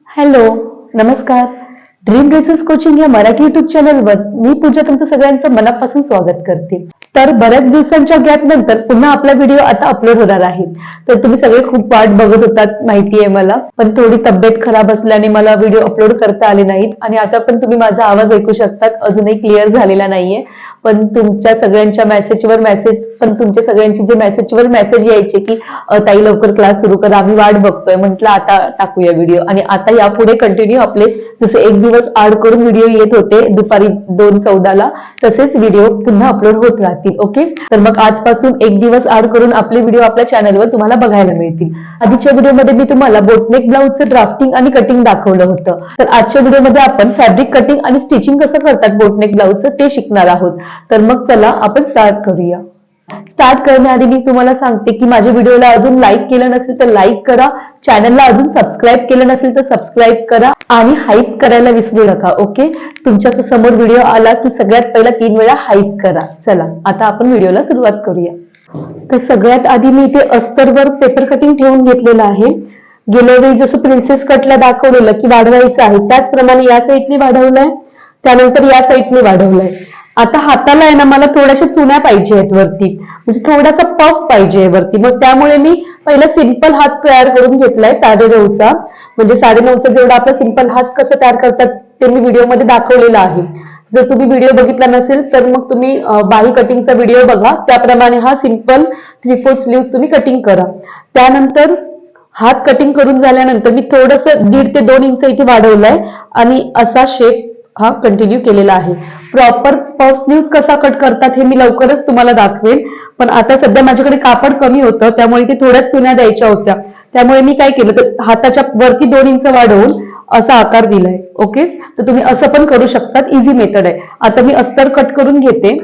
Hello, नमस्कार. Dream dresses coaching या Marathi YouTube चॅनलवर मी पूजा तुमचं सगळ्यांचं मनापासून स्वागत करते. तर बऱ्याच दिवसांच्या गॅप नंतर पुन्हा आपला व्हिडिओ आता अपलोड होणार आहे. तर तुम्ही सगळे खूप वाट बघत होतात माहिती आहे मला, पण थोडी तब्येत खराब असल्याने मला व्हिडिओ अपलोड करता आले नाहीत आणि आता पण तुम्ही माझा आवाज ऐकू शकतात, अजूनही क्लिअर झालेला नाहीये. पण तुमच्या सगळ्यांच्या तुमच्या सगळ्यांची जे मेसेजवर मेसेज यायचे की ताई लवकर क्लास सुरू करा, आम्ही वाट बघतोय. म्हटलं आता टाकूया व्हिडिओ आणि आता यापुढे कंटिन्यू आपले जसे एक दिवस आड करून व्हिडिओ येत होते दुपारी 2:14 तसेच व्हिडिओ पुन्हा अपलोड होत राहतील. ओके, तर मग आजपासून एक दिवस आड करून आपले व्हिडिओ आपल्या चॅनलवर तुम्हाला बघायला मिळतील. आधीच्या व्हिडिओमध्ये मी तुम्हाला बोटनेक ब्लाऊजचं ड्राफ्टिंग आणि कटिंग दाखवलं होतं. तर आजच्या व्हिडिओमध्ये आपण फॅब्रिक कटिंग आणि स्टिचिंग कसं करतात बोटनेक ब्लाऊजचं ते शिकणार आहोत. तर मग चला आपण स्टार्ट करूया. स्टार्ट करण्याआधी मी तुम्हाला सांगते की माझ्या व्हिडिओला अजून लाईक केलं नसेल तर लाईक करा, चॅनलला अजून सबस्क्राईब केलं नसेल तर सबस्क्राईब करा आणि हाईप करायला विसरू नका. ओके, तुमच्या समोर व्हिडिओ आला की सगळ्यात पहिला 3 वेळा हाईप करा. चला आता आपण व्हिडिओला सुरुवात करूया. तर सगळ्यात आधी मी इथे अस्तरवर पेपर कटिंग ठेवून घेतलेलं आहे. गेल्या वेळी जसं प्रिन्सेस कटला दाखवलेलं की वाढवायचं आहे त्याचप्रमाणे या साईडने वाढवलंय, त्यानंतर या साईडने वाढवलंय. आता हाताला आहे ना मला थोड्याशा चुन्या पाहिजे आहेत वरती, म्हणजे थोडासा पफ पाहिजे वरती. मग त्यामुळे मी पहिला सिंपल हात तयार करून घेतलाय 9.5चा. म्हणजे 9.5चा जेवढा आपला सिंपल हात कसं तयार करतात ते मी व्हिडिओमध्ये दाखवलेलं आहे. जर तुम्ही व्हिडिओ बघितला नसेल तर मग तुम्ही बाही कटिंगचा व्हिडिओ बघा, त्याप्रमाणे हा सिंपल 3/4 स्लीव्ह तुम्ही कटिंग करा. त्यानंतर हात कटिंग करून झाल्यानंतर मी थोडंसं 1.5 ते 2 इंच इथे वाढवलंय आणि असा शेप हा कंटिन्यू केलेला आहे. प्रॉपर पफ स्लीव्ह कसा कट करतात हे मी लवकरच तुम्हाला दाखवेन, पण आता सध्या माझ्याकडे कापड कमी होतं त्यामुळे ते थोड्याच चुन्या द्यायच्या होत्या. त्यामुळे मी काय केलं तर हाताच्या वरती 2 इंच वाढवून असा आकार दिलाय. ओके, तर तुम्ही असं पण करू शकतात, इझी मेथड आहे. आता मी अस्तर कट करून घेते.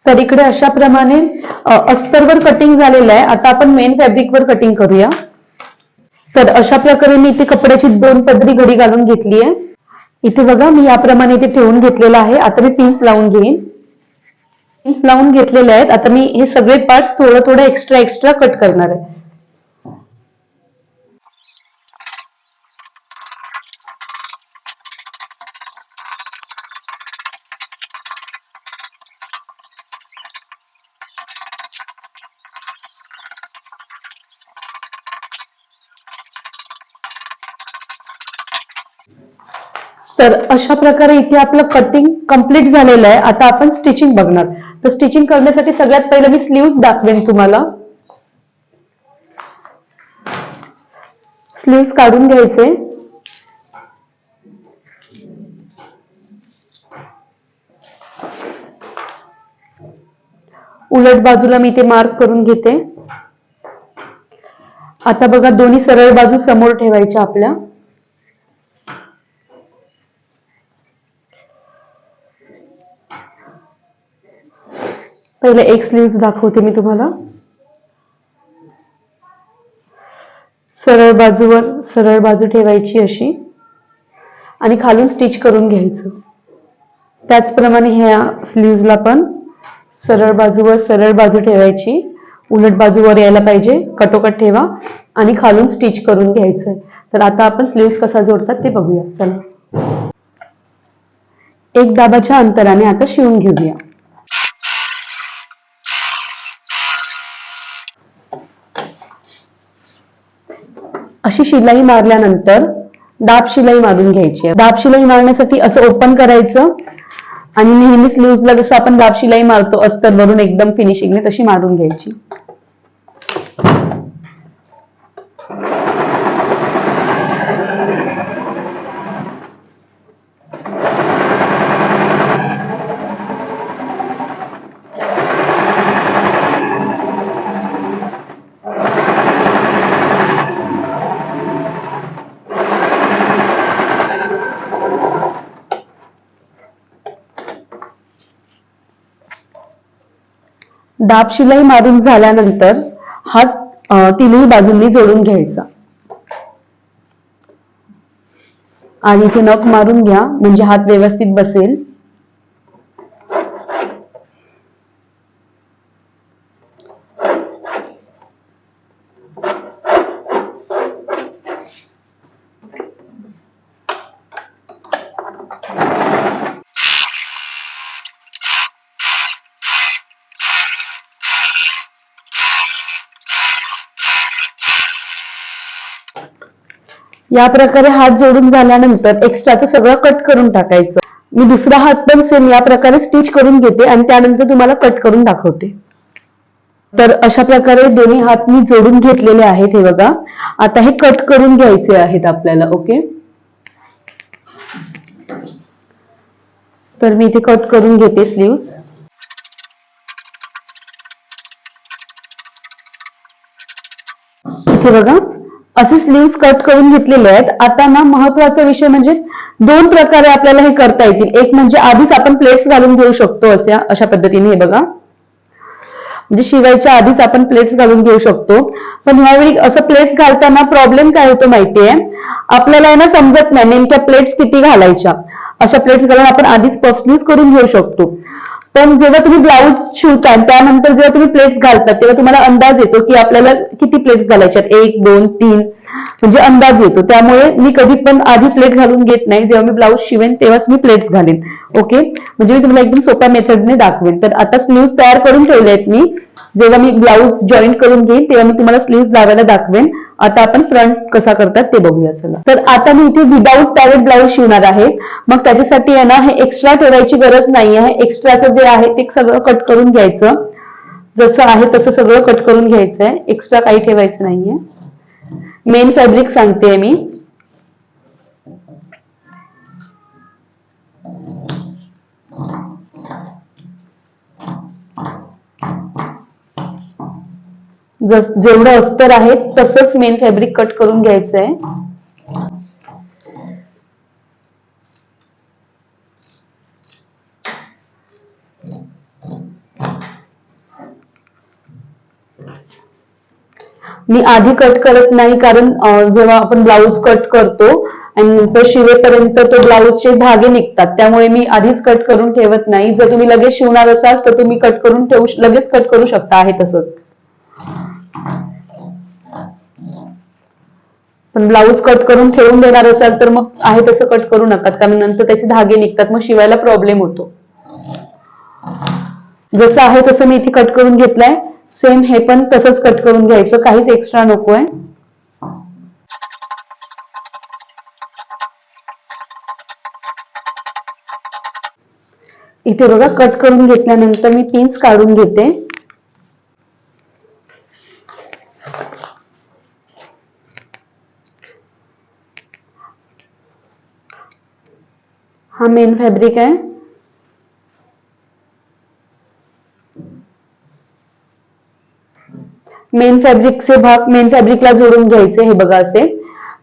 तर इकडे अशा प्रमाणे अस्तरवर कटिंग झालेलं आहे. आता आपण मेन फॅब्रिकवर कटिंग करूया. तर अशा प्रकारे मी इथे कपड्याची 2 पदरी घडी घालून घेतली आहे. इथे बघा मी याप्रमाणे इथे ठेवून घेतलेलं आहे. आता मी पिन्स लावून घेईन. पिन्स लावून घेतलेले आहेत. आता मी हे सगळे पार्ट्स थोडं थोडं एक्स्ट्रा कट करणार आहे. तर अशा प्रकारे इथे आपलं कटिंग कंप्लीट झालेलं आहे. आता आपण स्टिचिंग बघणार. तर स्टिचिंग करण्यासाठी सगळ्यात पहिलं मी स्लीव्स दाखवेन तुम्हाला. स्लीव्स काढून घ्यायचे. उलट बाजूला मी इथे मार्क करून घेते. आता बघा दोन्ही सरळ बाजू समोर ठेवायच्या आपल्या. पहिले एक स्लीव्ह दाखवते मी तुम्हाला. सरळ बाजू ठेवायची अशी आणि खालून स्टिच करून घ्यायचं. त्याचप्रमाणे ह्या स्लीव्हजला पण सरळ बाजू ठेवायची, उलट बाजूवर यायला पाहिजे, कटोकट ठेवा आणि खालून स्टिच करून घ्यायचं. तर आता आपण स्लीव्ह कसा जोडतात ते बघूया. चला, 1 दाबाच्या अंतराने आता शिवून घेऊया. अशी शिलाई मारल्यानंतर दाब शिलाई मारून घ्यायची. दाब शिलाई मारण्यासाठी असं ओपन करायचं आणि नेहमी स्लीव्हजला जसं आपण दाब शिलाई मारतो अस्तर वरून एकदम फिनिशिंगने तशी मारून घ्यायची. दाब शिलाई मारून झाल्यानंतर हात तिन्ही बाजूंनी जोडून घ्यायचा आणि इथे नख मारून घ्या म्हणजे हात व्यवस्थित बसेल. या प्रकारे हात जोडून झाल्यानंतर एक्स्ट्राचं सगळं कट करून टाकायचं. मी दुसरा हात पण सेम या प्रकारे स्टिच करून घेते आणि त्यानंतर तुम्हाला कट करून दाखवते. तर अशा प्रकारे दोन्ही हात मी जोडून घेतलेले आहेत. हे बघा, आता हे कट करून घ्यायचे आहेत आपल्याला. ओके, तर मी इथे कट करून घेते स्लीव्स. इथे बघा, असे स्लीव्स कट करून घेतलेले आहेत. आता ना महत्वाचा विषय म्हणजे दोन प्रकारे आपल्याला हे करता येतील. एक म्हणजे आधीच आपण प्लेट्स घालून घेऊ शकतो अशा पद्धतीने. हे बघा, म्हणजे शिवायच्या आधीच आपण प्लेट्स घालून घेऊ शकतो. पण ह्यावेळी असं प्लेट्स घालताना प्रॉब्लेम काय होतो माहितीये, आपल्याला ना समजत नाही नेमक्या प्लेट्स किती घालायच्या. अशा प्लेट्स घालून आपण आधीच पफ स्लीव्स करून घेऊ शकतो. पण जेव्हा तुम्ही ब्लाऊज शिवता त्यानंतर जेव्हा तुम्ही प्लेट्स घालता तेव्हा तुम्हाला अंदाज येतो की आपल्याला किती प्लेट्स घालायच्यात, 1 2 3 म्हणजे अंदाज येतो. त्यामुळे मी कधी पण आधी प्लेट घालून घेत नाही. जेव्हा मी ब्लाऊज शिवेन तेव्हाच मी प्लेट्स घालेन. ओके, म्हणजे मी तुम्हाला एकदम सोप्या मेथडने दाखवेन. तर आता स्लीव्स तयार करून ठेवले आहेत मी. जेव्हा मी ब्लाऊज जॉईन करून घेईन तेव्हा मी तुम्हाला स्लीव्स लावायला दाखवेन. आता आपण फ्रंट कसा करतात ते बघूया. चला, तर आता मी इथे विदाऊट पॅरेट ब्लाऊज शिवणार आहे. मग त्याच्यासाठी आहे ना, हे एक्स्ट्रा ठेवायची गरज नाही आहे. एक्स्ट्राचं जे आहे ते सगळं कट करून घ्यायचं. जसं आहे तसं सगळं कट करून घ्यायचंय. एक्स्ट्रा काही ठेवायचं नाहीये. मेन फॅब्रिक सांगते मी. जेवढं अस्तर आहे तसंच मेन फॅब्रिक कट करून घ्यायचंय. मी आधी कट करत नाही, कारण जेव्हा आपण ब्लाऊज कट करतो आणि नंतर शिवेपर्यंत तो ब्लाऊजचे धागे निघतात. त्यामुळे मी आधीच कट करून ठेवत नाही. जर तुम्ही लगेच शिवणार असाल तर तुम्ही कट करून लगेच कट करू शकता आहे तसंच. पण ब्लाऊज कट करून ठेवून देणार असाल तर मग आहे तसं कट करू नका, कारण नंतर त्याचे धागे निघतात, मग शिवायला प्रॉब्लेम होतो. जसं आहे तसं मी इथे कट करून घेतलाय. सेम हे पण तसंच कट करून घ्यायचं, काहीच एक्स्ट्रा नकोय. इथे बघा, कट करून घेतल्यानंतर मी पिन्स काढून घेते. हा मेन फॅब्रिक आहे. मेन फॅब्रिकचे भाग मेन फॅब्रिकला जोडून घ्यायचे. हे बघा, असे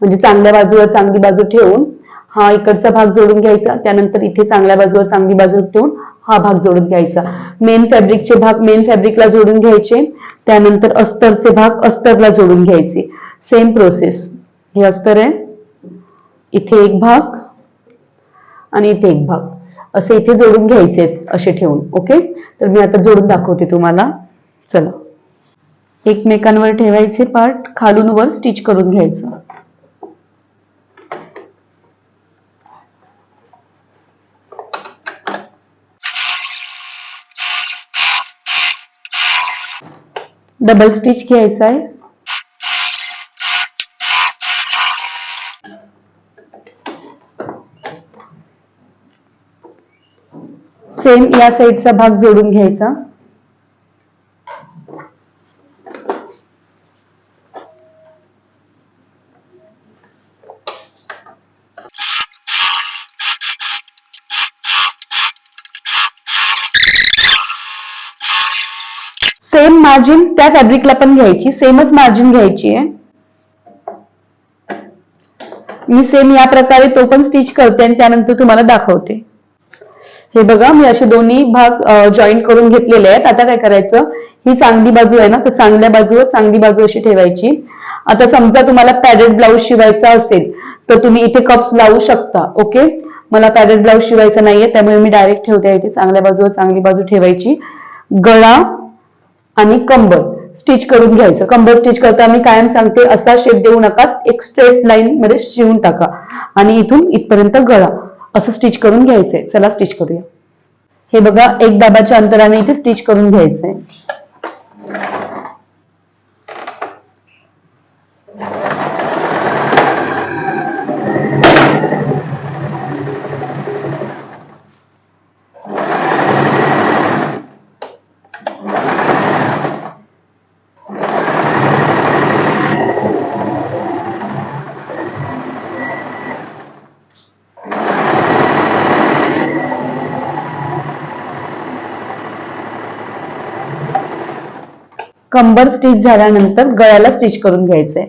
म्हणजे चांगल्या बाजूवर चांगली बाजू ठेवून हा इकडचा भाग जोडून घ्यायचा. त्यानंतर इथे चांगल्या बाजूवर चांगली बाजू ठेवून हा भाग जोडून घ्यायचा. मेन फॅब्रिकचे भाग मेन फॅब्रिकला जोडून घ्यायचे. त्यानंतर अस्तरचे भाग अस्तरला जोडून घ्यायचे. Same process. हे अस्तर आहे, इथे एक भाग आणि इथे एक भाग, असे इथे जोडून घ्यायचे असे ठेवून. ओके, तर मी आता जोडून दाखवते तुम्हाला. चला, एकमेकांवर ठेवायचे पार्ट, खालून वर स्टिच करून घ्यायचं. डबल स्टिच घ्यायचा आहे. सेम या साईडचा भाग जोडून घ्यायचा. सेम मार्जिन त्या फॅब्रिकला पण घ्यायची, सेमच मार्जिन घ्यायची आहे. मी सेम या प्रकारे तो पण स्टिच करते आणि त्यानंतर तुम्हाला दाखवते. हे बघा, मी असे दोन्ही भाग जॉईंट करून घेतलेले आहेत. आता काय करायचं, ही चांगली बाजू आहे ना, तर चांगल्या बाजूवर चांगली बाजू अशी ठेवायची. आता समजा तुम्हाला पॅडेड ब्लाऊज शिवायचा असेल तर तुम्ही इथे कप्स लावू शकता. ओके, मला पॅडेड ब्लाऊज शिवायचा नाहीये त्यामुळे मी डायरेक्ट ठेवते इथे. चांगल्या बाजूवर चांगली बाजू ठेवायची. गळा आणि कंबर स्टिच करून घ्यायचं. कंबर स्टिच करताना मी कायम सांगते, असा शेप देऊ नका, एक स्ट्रेट लाईन मध्ये शिवून टाका आणि इथून इथपर्यंत गळा असं स्टिच करून घ्यायचंय. चला स्टिच करूया. हे बघा, एक दाबाच्या अंतराने इथे स्टिच करून घ्यायचंय. कंबर स्टिच झाल्यानंतर गळ्याला स्टिच करून घ्यायचंय.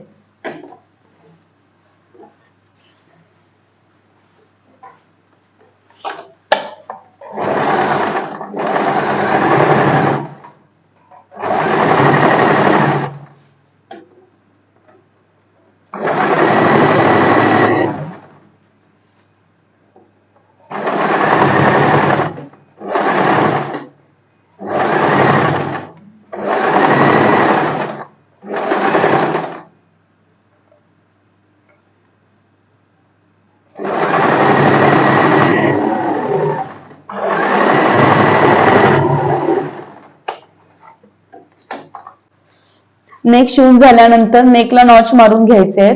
नेक शिवून झाल्यानंतर नेकला नॉच मारून घ्यायचे.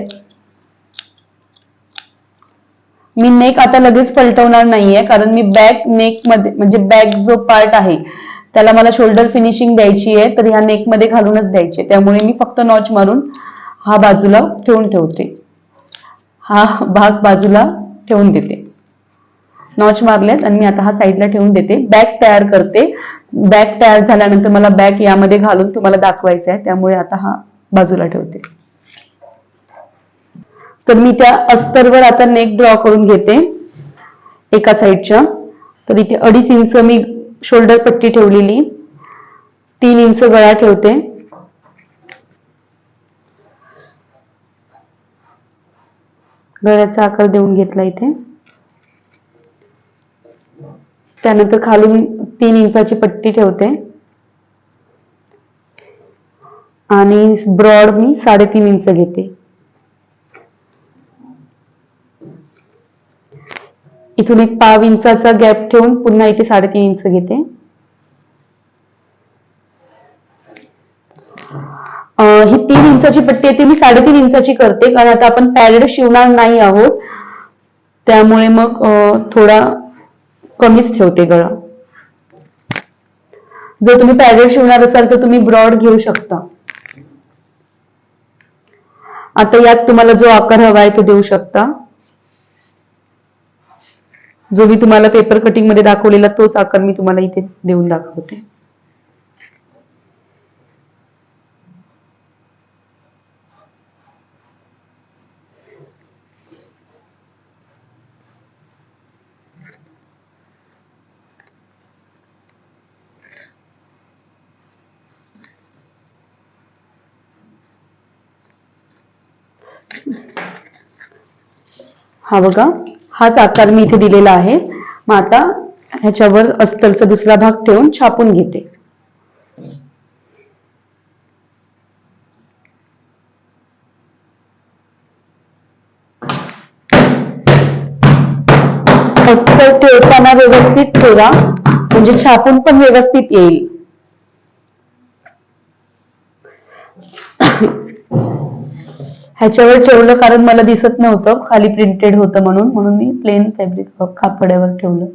मी नेक आता लगेच पलटवणार नाहीये, कारण मी बॅक नेक मध्ये म्हणजे बॅक जो पार्ट आहे त्याला मला शोल्डर फिनिशिंग द्यायची आहे, तर ह्या नेक मध्ये घालूनच द्यायची. त्यामुळे मी फक्त नॉच मारून हा बाजूला ठेवून ठेवते. हा भाग बाजूला ठेवून देते. नॉच मारलेत आणि मी आता हा साईडला ठेवून देते. बॅक तयार करते. बॅक तयार झाल्यानंतर मला बॅक यामध्ये घालून तुम्हाला दाखवायचं आहे, त्यामुळे आता हा बाजूला ठेवते. तर मी त्या अस्तरवर आता नेक ड्रॉ करून घेते एका साईडच्या. तर इथे 2.5 इंच मी शोल्डर पट्टी ठेवलेली, 3 इंच गळा ठेवते. गळ्याचा आकार देऊन घेतला इथे. त्यानंतर खालून 3 इंचाची पट्टी ठेवते आणि ब्रॉड मी 3.5 इंच घेते. इथून एक पाव इंचाचा गॅप ठेवून पुन्हा इथे 3.5 इंच घेते. ही 3 इंचाची पट्टी आहे ती मी 3.5 इंचाची करते, कारण आता आपण पॅडेड शिवणार नाही आहोत, त्यामुळे मग थोडा कमीच ठेवते गळा. जर तुम्ही पॅडेड शिवणार असाल तर तुम्ही ब्रॉड घेऊ शकता. आता यात तुम्हाला जो आकार हवा आहे तो देऊ शकता. जो मी तुम्हाला पेपर कटिंग मध्ये दाखवलेला तोच आकार मी तुम्हाला इथे देऊन दाखवते. हा बघा, हाच आकार मी इथे दिलेला आहे. मग आता ह्याच्यावर अस्तरचा दुसरा भाग ठेवून छापून घेते. अस्तर ठेवताना व्यवस्थित ठेवा, म्हणजे छापून पण व्यवस्थित येईल. ह्याच्यावर ठेवलं कारण मला दिसत नव्हतं, खाली प्रिंटेड होतं म्हणून मी प्लेन फॅब्रिक कापडावर ठेवलं.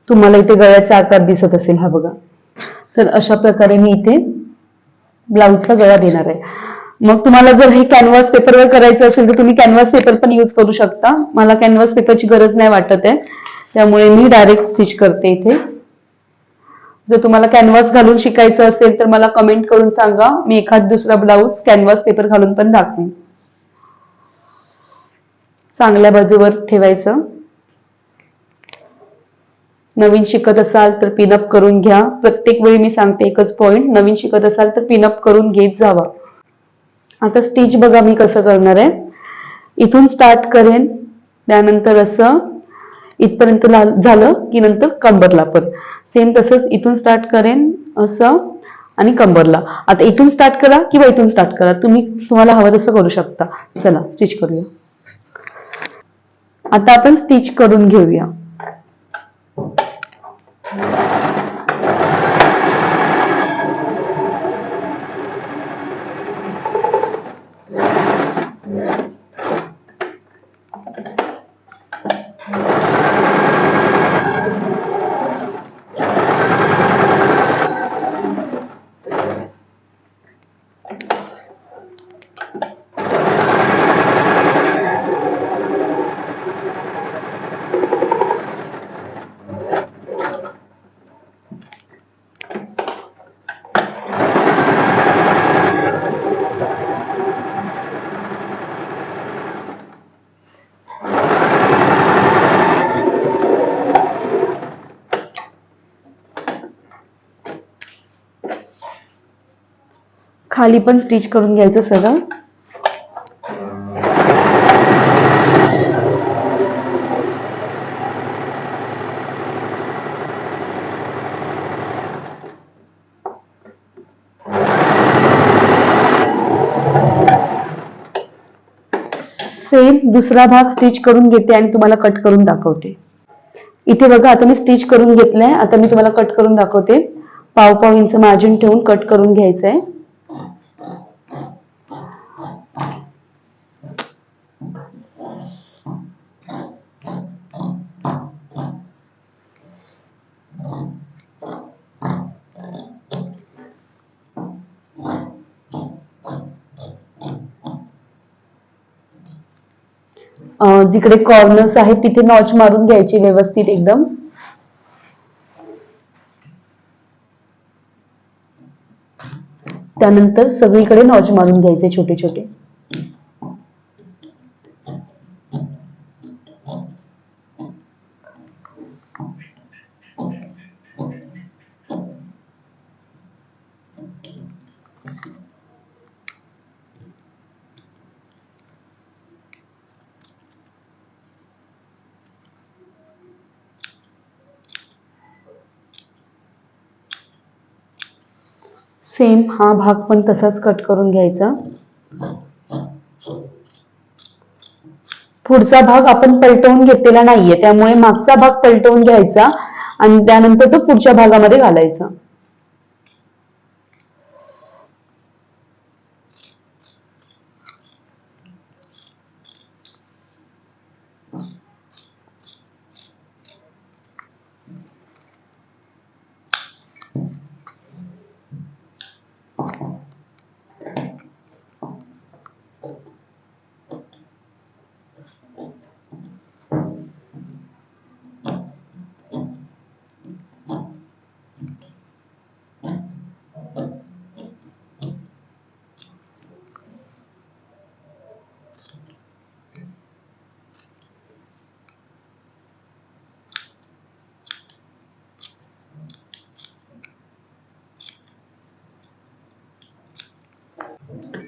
तुम्हाला इथे गळ्याचा आकार दिसत असेल हा बघा. तर अशा प्रकारे मी इथे ब्लाऊजचा गळा देणार आहे. मग तुम्हाला जर हे कॅनव्हास पेपरवर करायचं असेल तर तुम्ही कॅनव्हास पेपर पण यूज करू शकता. मला कॅनव्हास पेपरची गरज नाही वाटत आहे, त्यामुळे मी डायरेक्ट स्टिच करते इथे. जर तुम्हाला कॅनव्हास घालून शिकायचं असेल तर मला कमेंट करून सांगा, मी एखाद दुसरा ब्लाऊज कॅनव्हास पेपर घालून पण दाखवेन. चांगल्या बाजूवर ठेवायचं. नवीन शिकत असाल तर पिनअप करून घ्या. प्रत्येक वेळी मी सांगते एकच पॉइंट, नवीन शिकत असाल तर पिनअप करून घेत जावा. आता स्टिच बघा मी कसं करणार आहे. इथून स्टार्ट करेन, त्यानंतर असं इथपर्यंत झालं की नंतर कंबरला पण सेम तसंच इथून स्टार्ट करेन असं आणि कंबरला. आता इथून स्टार्ट करा किंवा इथून स्टार्ट करा, तुम्हाला हवं तसं करू शकता. चला स्टिच करूया. आता आपण स्टिच करून घेऊया. खाली पण स्टिच करून घ्यायचं सगळं. सेम दुसरा भाग स्टिच करून घेते आणि तुम्हाला कट करून दाखवते. इथे बघा आता मी स्टिच करून घेतलंय. आता मी तुम्हाला कट करून दाखवते. पाव पाव इंच मार्जिन ठेवून कट करून घ्यायचंय. जिकडे कॉर्नर्स आहेत तिथे नॉच मारून घ्यायची व्यवस्थित एकदम. त्यानंतर सगळीकडे नॉच मारून घ्यायचे छोटे छोटे. सेम हा भाग पण तसाच कट करून घ्यायचा. पुढचा भाग आपण पलटवून घेतलेला नाहीये, त्यामुळे मागचा भाग पलटवून घ्यायचा आणि त्यानंतर तो पुढच्या भागामध्ये घालायचा.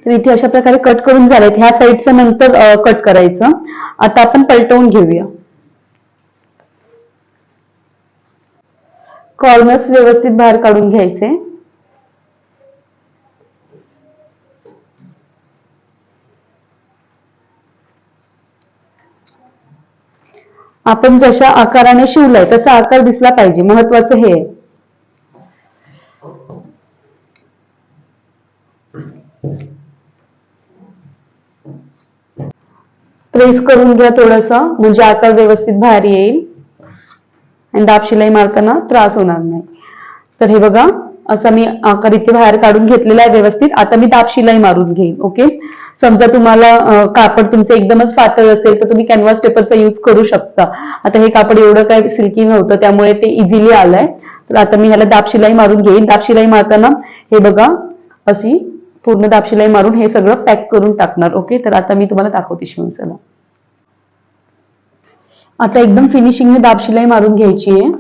तर इथे अशा प्रकारे कट करून झालेत. ह्या साईडचं नंतर कट करायचं. आता आपण पलटवून घेऊया. कॉर्नर्स व्यवस्थित बाहेर काढून घ्यायचे. आपण जशा आकाराने शिवलाय तसा आकार दिसला पाहिजे, महत्वाचं हे आहे. प्रेस करून घ्या थोडंसं, म्हणजे आकार व्यवस्थित बाहेर येईल आणि दाब शिलाई मारताना त्रास होणार नाही. तर हे बघा, असं मी आकार इथे बाहेर काढून घेतलेला आहे व्यवस्थित. आता मी दाब शिलाई मारून घेईन. ओके. समजा तुम्हाला कापड तुमचं एकदमच पातळ असेल तर तुम्ही कॅनव्हास पेपरचा यूज करू शकता. आता हे कापड एवढं काय सिल्की नव्हतं त्यामुळे ते इझिली आलंय. तर आता मी ह्याला दाब शिलाई मारून घेईन. दाब शिलाई मारताना हे बघा, अशी पूर्ण दाब शिलाई मारून हे सगळं पॅक करून टाकणार. ओके. तर आता मी तुम्हाला दाखवते शिवून. चला, आता एकदम फिनिशिंगने दाब शिलाई मारून घ्यायची आहे.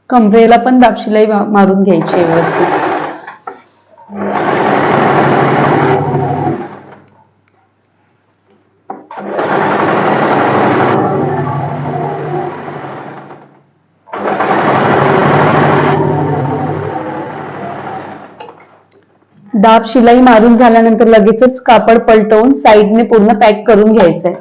कमरेला पण दाब शिलाई मारून घ्यायची आहे व्यवस्थित. दाब शिलाई मारून झाल्यानंतर लगेचच कापड पलटवून साईडने पूर्ण पॅक करून घ्यायचंय.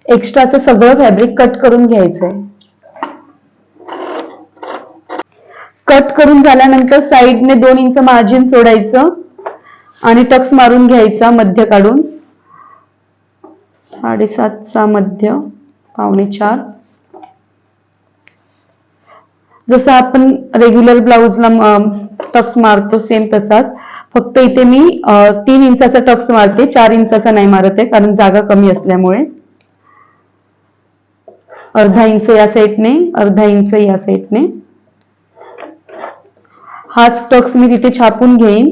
एक्स्ट्राचं सगळं फॅब्रिक कट करून घ्यायचंय. कट करून झाल्यानंतर साईडने 2 इंच मार्जिन सोडायचं आणि टक्स मारून घ्यायचा मध्य काढून. 7.5चा मध्य, 4.25. जसं आपण रेग्युलर ब्लाउजला टक्स मारतो सेम तसाच, फक्त इथे मी 3 इंचाचा टक्स मारते, 4 इंचाचा नाही मारत आहे कारण जागा कमी असल्यामुळे. अर्धा इंच या साईडने, अर्धा इंच या साईडने. हाच टक्स मी तिथे छापून घेईन.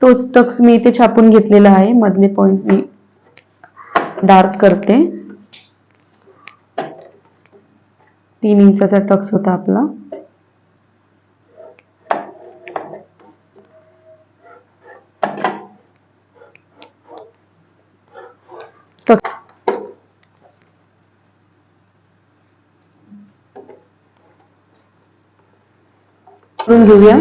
तोच टक्स मी इथे छापून घेतलेला आहे. मधले पॉइंट मी डार्क करते. 3 इंचाचा टक्स होता आपला. करून घेऊया.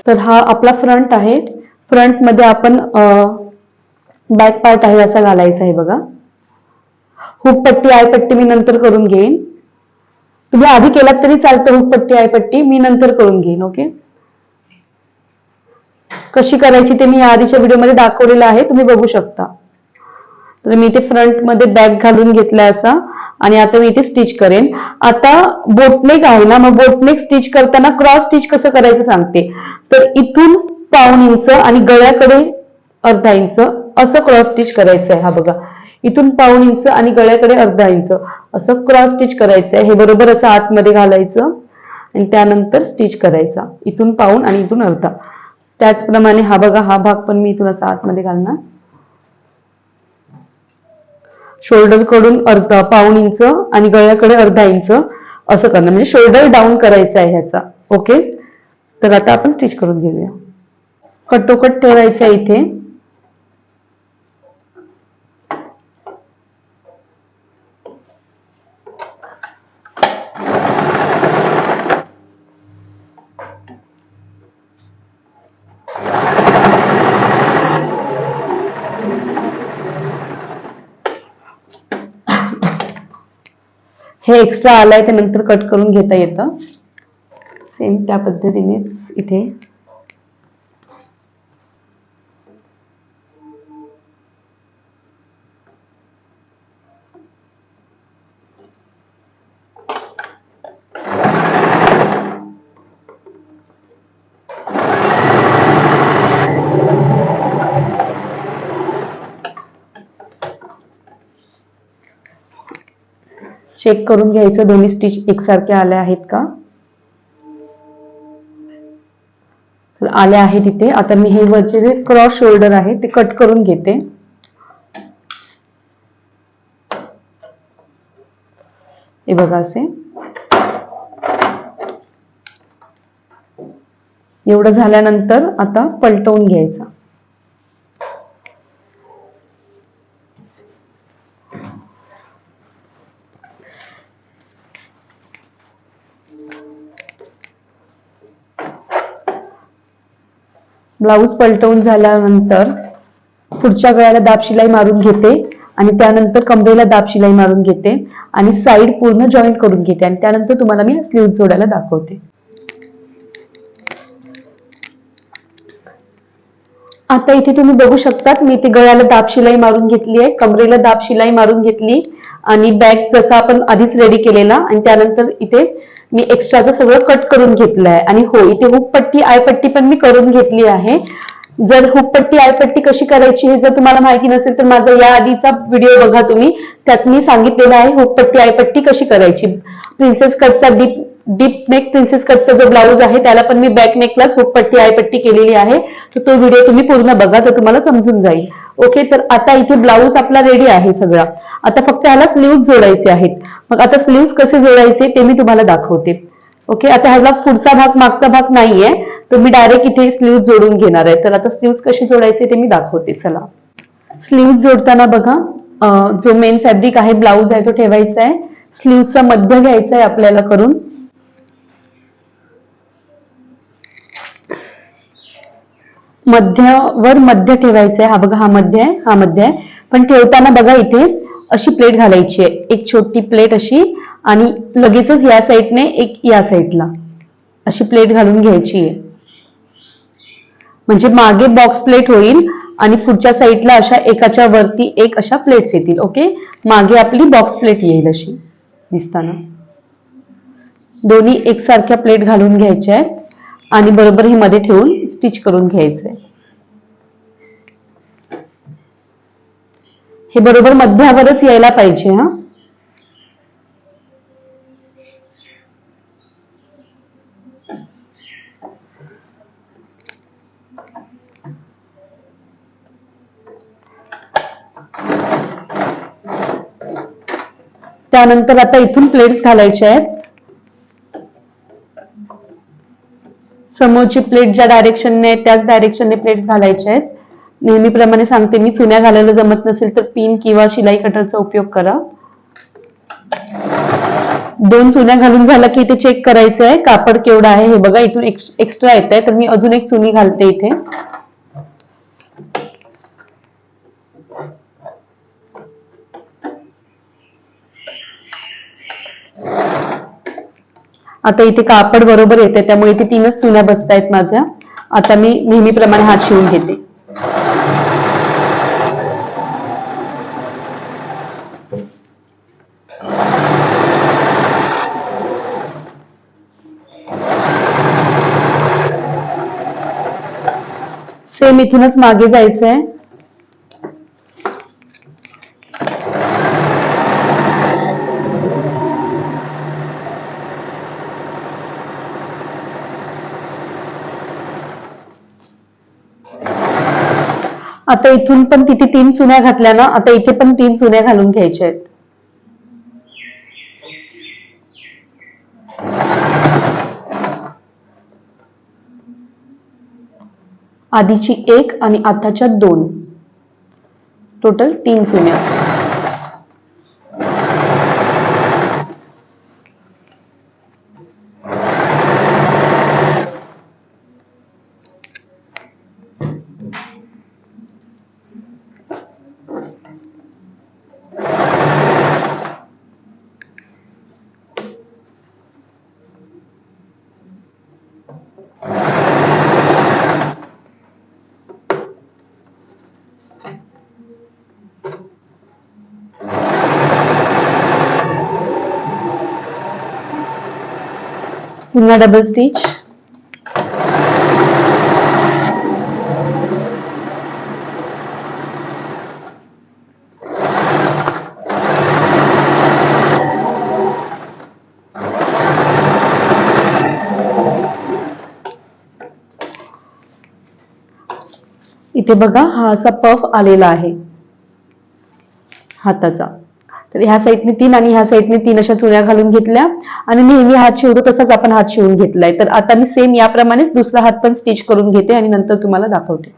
तर हा आपला फ्रंट आहे. फ्रंट मध्ये आपण बॅक पार्ट आहे असा घालायचा आहे बघा. हुक पट्टी आय पट्टी मी नंतर करून घेईन. तुम्ही आधी केलात तरी चालतं. हुक पट्टी आय पट्टी मी नंतर करून घेईन. ओके. कशी करायची ते मी आधीच्या व्हिडिओमध्ये दाखवलेलं आहे, तुम्ही बघू शकता. तर मी इथे फ्रंट मध्ये बॅक घालून घेतलाय असा आणि आता मी इथे स्टिच करेन. आता बोटनेक आहे ना, मग बोटनेक स्टिच करताना क्रॉस स्टिच कसं करायचं सांगते. तर इथून 1/4 इंच आणि गळ्याकडे अर्धा इंच असं क्रॉस स्टिच करायचं आहे. हा बघा, इथून 1/4 इंच आणि गळ्याकडे अर्धा इंच असं क्रॉस स्टिच करायचं आहे. हे बरोबर असं आतमध्ये घालायचं आणि त्यानंतर स्टिच करायचा, इथून पाऊण आणि इथून अर्धा. त्याचप्रमाणे हा बघा, हा भाग पण मी इथून असा आतमध्ये घालणार. शोल्डर कडून अर्धा पाऊण इंच आणि गळ्याकडे अर्धा इंच असं करणार, म्हणजे शोल्डर डाऊन करायचा आहे ह्याचा. ओके, तर आता आपण स्टिच करून घेऊया. कटोकट ठेवायचं आहे इथे. हे एक्स्ट्रा आलाय ते नंतर कट करून घेता येतं. सेम त्या पद्धतीनेच इथे चेक करून घ्यायचं दोन्ही स्टिच एकसारखे आले आहेत का. आले आहेत इथे. आता मी हे वरचे जे क्रॉस शोल्डर आहे ते कट करून घेते. हे बघा असे. एवढं झाल्यानंतर आता पलटवून घ्यायचा. ब्लाऊज पलटवून झाल्यानंतर पुढच्या गळ्याला दाब शिलाई मारून घेते आणि त्यानंतर कमरेला दाब शिलाई मारून घेते आणि साईड पूर्ण जॉईंट करून घेते आणि त्यानंतर तुम्हाला मी स्लीव्ह जोडायला दाखवते. आता इथे तुम्ही बघू शकतात, मी इथे गळ्याला दाब शिलाई मारून घेतली आहे, कमरेला दाब शिलाई मारून घेतली आणि बॅक जसा आपण आधीच रेडी केलेला आणि त्यानंतर इथे मी एक्स्ट्राचं सगळं कट करून घेतलं आहे. आणि हो, इथे हुकपट्टी आयपट्टी पण मी करून घेतली आहे. जर हुकपट्टी आयपट्टी कशी करायची हे जर तुम्हाला माहिती नसेल तर माझा या आधीचा व्हिडिओ बघा तुम्ही, त्यात मी सांगितलेलं आहे हुकपट्टी आयपट्टी कशी करायची. प्रिन्सेस कटचा डीप नेक प्रिन्सेस कटचा जो ब्लाऊज आहे त्याला पण मी बॅक नेकलाच हुकपट्टी आयपट्टी केलेली आहे. तर तो व्हिडिओ तुम्ही पूर्ण बघा, तर तुम्हाला समजून जाईल. ओके, तर आता इथे ब्लाऊज आपला रेडी आहे सगळा. आता फक्त ह्याला स्लीव्ह जोडायचे आहेत. मग आता स्लीव्ह कसे जोडायचे ते मी तुम्हाला दाखवते. ओके, आता ह्याला पुढचा भाग मागचा भाग नाहीये, तर मी डायरेक्ट इथे स्लीव्ह जोडून घेणार आहे. तर आता स्लीव्ह कसे जोडायचे ते मी दाखवते. चला, स्लीव्ह जोडताना बघा, जो मेन फॅब्रिक आहे ब्लाऊज आहे तो ठेवायचा आहे. स्लीव्हचा मध्य घ्यायचा आहे आपल्याला करून. मध्यावर मध्य ठेवायचं आहे. हा बघा, हा मध्य आहे, हा मध्य आहे. पण ठेवताना बघा इथे अशी प्लेट घालायची आहे, एक छोटी प्लेट अशी, आणि लगेचच या साईडने एक या साईडला अशी प्लेट घालून घ्यायची आहे. म्हणजे मागे बॉक्स प्लेट होईल आणि पुढच्या साईडला अशा एकाच्या वरती एक अशा प्लेट्स येतील. ओके, मागे आपली बॉक्स प्लेट येईल अशी दिसताना. दोन्ही एकसारख्या प्लेट घालून घ्यायच्या आहेत आणि बरोबर हे मध्ये ठेवून स्टिच करून घ्यायचंय. हे बरोबर मध्यावरच यायला पाहिजे. हा, त्यानंतर आता इथून प्लेट्स घालायच्या आहेत. समोरची प्लेट ज्या डायरेक्शनने त्याच डायरेक्शनने प्लेट्स घालायच्या आहेत. नेहमीप्रमाणे सांगते मी, चुन्या घालायला जमत नसेल तर पिन किंवा शिलाई कटरचा उपयोग करा. 2 चुन्या घालून झाला की इथे चेक करायचं आहे कापड केवढं आहे. हे बघा, इथून एक्स्ट्रा येत आहे, तर मी अजून एक चुनी घालते इथे. आता इथे कापड बरोबर येते, त्यामुळे इथे 3च चुन्या बसतायत माझ्या. आता मी नेहमीप्रमाणे हात शिवून घेते. सेम इथूनच मागे जायचंय. आता इथून पण तिथे 3 चुन्या घातल्या ना, आता इथे पण 3 चुन्या घालून घ्यायच्या आहेत. आधीची 1 आणि आताच्या 2, टोटल 3 चुन्या. पुन्हा डबल स्टिच. इथे बघा हा असा पफ आलेला आहे हाताचा. तर ह्या साईडने 3 आणि ह्या साईडने 3 अशा चुन्या घालून घेतल्या आणि नेहमी हात शिवतो तसाच आपण हात शिवून घेतलाय. तर आता मी सेम याप्रमाणेच दुसरा हात पण स्टिच करून घेते आणि नंतर तुम्हाला दाखवते.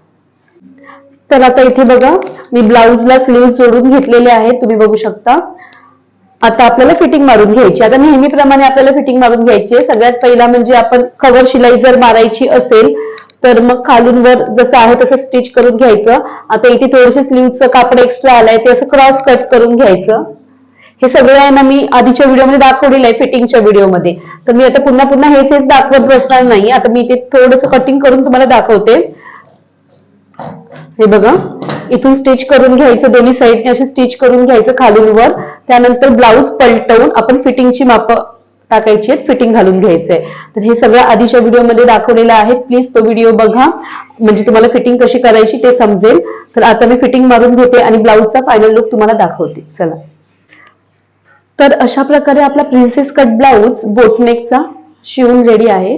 तर आता इथे बघा मी ब्लाउजला स्लीव्ह जोडून घेतलेले आहेत, तुम्ही बघू शकता. आता आपल्याला फिटिंग मारून घ्यायची. आता नेहमीप्रमाणे आपल्याला फिटिंग मारून घ्यायची आहे. सगळ्यात पहिला म्हणजे आपण कव्हर शिलाई जर मारायची असेल तर मग खालून वर जसं आहे तसं स्टिच करून घ्यायचं. आता इथे थोडेसे स्लीव्हचं कापड एक्स्ट्रा आलंय ते असं क्रॉस कट करून घ्यायचं. हे सगळं आहे ना मी आधीच्या व्हिडिओमध्ये दाखवलेलं आहे फिटिंगच्या व्हिडिओमध्ये. तर मी आता पुन्हा पुन्हा हेच दाखवत बसणार नाही. आता मी ते थोडंसं कटिंग करून तुम्हाला दाखवते. हे बघा इथून स्टिच करून घ्यायचं, दोन्ही साईडने असे स्टिच करून घ्यायचं खालून वर. त्यानंतर ब्लाऊज पलटवून आपण फिटिंगची माप टाकायची आहेत, फिटिंग घालून घ्यायचंय. तर हे सगळं आधीच्या व्हिडिओमध्ये दाखवलेलं आहे, प्लीज तो व्हिडिओ बघा म्हणजे तुम्हाला फिटिंग कशी करायची ते समजेल. तर आता मी फिटिंग मारून घेते आणि ब्लाऊजचा फायनल लुक तुम्हाला दाखवते. चला. तर अशा प्रकारे आपला प्रिन्सेस कट ब्लाऊज बोटनेकचा शिवून रेडी आहे.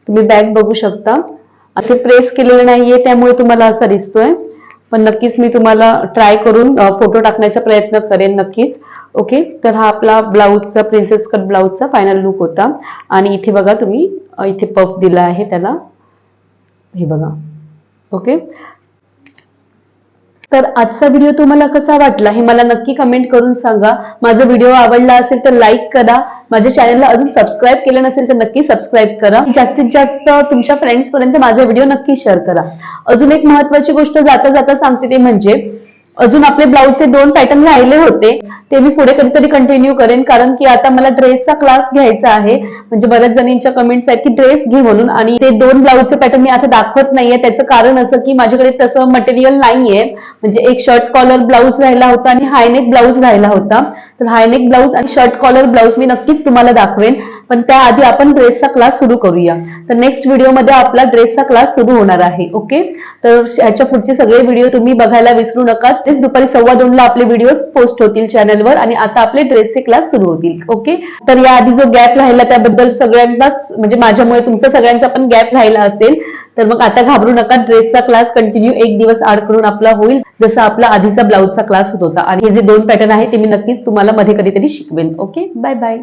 तुम्ही बॅक बघू शकता. आता प्रेस केलेलं नाहीये त्यामुळे तुम्हाला असा दिसतोय, पण नक्कीच मी तुम्हाला ट्राय करून फोटो टाकण्याचा प्रयत्न करेन नक्कीच. ओके. तर हा आपला ब्लाऊजचा प्रिन्सेस कट ब्लाऊजचा फायनल लुक होता. आणि इथे बघा तुम्ही इथे पफ दिला आहे त्याला, हे बघा. ओके. तर आजचा व्हिडिओ तुम्हाला कसा वाटला हे मला नक्की कमेंट करून सांगा. माझा व्हिडिओ आवडला असेल तर लाईक करा. माझ्या चॅनलला अजून सबस्क्राईब केलं नसेल तर नक्की सबस्क्राईब करा. जास्तीत जास्त तुमच्या फ्रेंड्स पर्यंत माझा व्हिडिओ नक्की शेअर करा. अजून एक महत्त्वाची गोष्ट जाता जाता सांगते ते म्हणजे अजून आपले ब्लाऊजचे 2 पॅटर्न राहिले होते ते मी पुढे कधीतरी कंटिन्यू करेन, कारण की आता मला ड्रेसचा क्लास घ्यायचा आहे. म्हणजे बऱ्याच जणींच्या कमेंट्स आहेत की ड्रेस घे म्हणून, आणि ते 2 ब्लाऊजचे पॅटर्न मी आता दाखवत नाहीये. त्याचं कारण असं की माझ्याकडे तसं मटेरियल नाहीये. म्हणजे एक शर्ट कॉलर ब्लाऊज राहिला होता आणि हायनेक ब्लाऊज राहिला होता. तर हायनेक ब्लाऊज आणि शर्ट कॉलर ब्लाऊज मी नक्कीच तुम्हाला दाखवेन, पण त्याआधी आपण ड्रेसचा क्लास सुरू करूया. तर नेक्स्ट व्हिडिओमध्ये आपला ड्रेसचा क्लास सुरू होणार आहे. ओके. तर ह्याच्या पुढचे सगळे व्हिडिओ तुम्ही बघायला विसरू नका. तेच दुपारी 2:15 आपले व्हिडिओ पोस्ट होतील चॅनलवर आणि आता आपले ड्रेसचे क्लास सुरू होतील. ओके. तर याआधी जो गॅप राहिला त्याबद्दल सगळ्यांनाच म्हणजे माझ्यामुळे तुमचा सगळ्यांचा पण गॅप राहिला असेल, तर मग आता घाबरू नका. ड्रेसचा क्लास कंटिन्यू एक दिवस आड करून आपला होईल, जसा आपला आधीचा ब्लाऊजचा क्लास होत होता. आणि हे जे 2 पॅटर्न आहे ते मी नक्कीच तुम्हाला मध्ये कधीतरी शिकवेन. ओके. Bye bye.